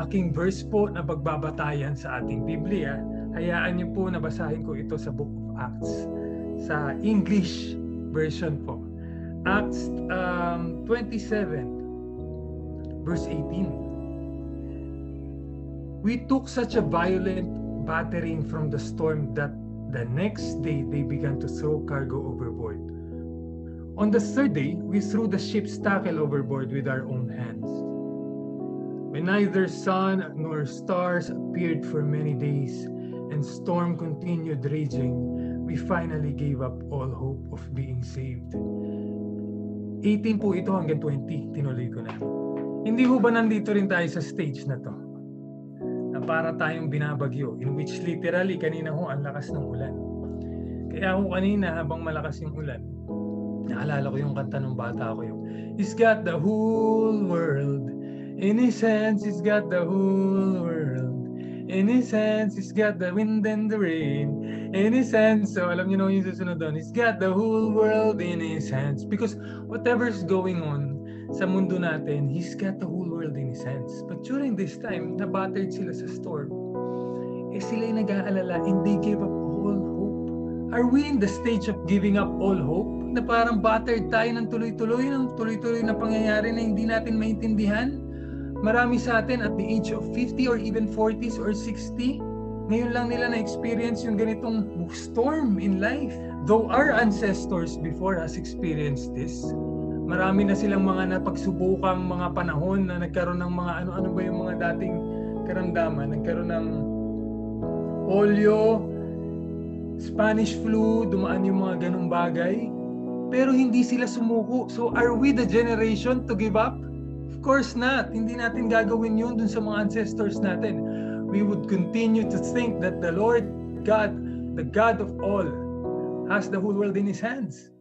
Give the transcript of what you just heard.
aking verse po na pagbabatayan sa ating Biblia. Hayaan niyo po na basahin ko ito sa Book of Acts, sa English version po. Acts 27, verse 18. We took such a violent battering from the storm that the next day they began to throw cargo overboard. On the third day, we threw the ship's tackle overboard with our own hands. When neither sun nor stars appeared for many days and storm continued raging, we finally gave up all hope of being saved. 18 po ito hanggang 20, tinuloy ko na. Hindi ho ba nandito rin tayo sa stage na to? Na para tayong binabagyo, in which literally kanina ho ang lakas ng ulan. Kaya ho kanina habang malakas yung ulan, naalala ko yung kanta ng bata ko yung He's got the whole world in His hands, He's got the whole world in His hands, He's got the wind and the rain in His hands. So alam niyo na yung susunod doon, He's got the whole world in His hands. Because whatever's going on sa mundo natin, He's got the whole world in His hands. But during this time, nabattered sila sa storm, sila'y nag-aalala and they gave up all hope. Are we in the stage of giving up all hope? Na parang battered tayo ng tuloy-tuloy na pangyayari na hindi natin maintindihan? Marami sa atin at the age of 50 or even 40s or 60, ngayon lang nila na-experience yung ganitong storm in life. Though our ancestors before us experienced this, marami na silang mga napagsubukang mga panahon na nagkaroon ng mga ano ba yung mga dating karamdaman, nagkaroon ng polio, Spanish flu, dumaan yung mga ganung bagay. Pero hindi sila sumuko. So are we the generation to give up? Of course not. Hindi natin gagawin yun dun sa mga ancestors natin. We would continue to think that the Lord God, the God of all, has the whole world in His hands.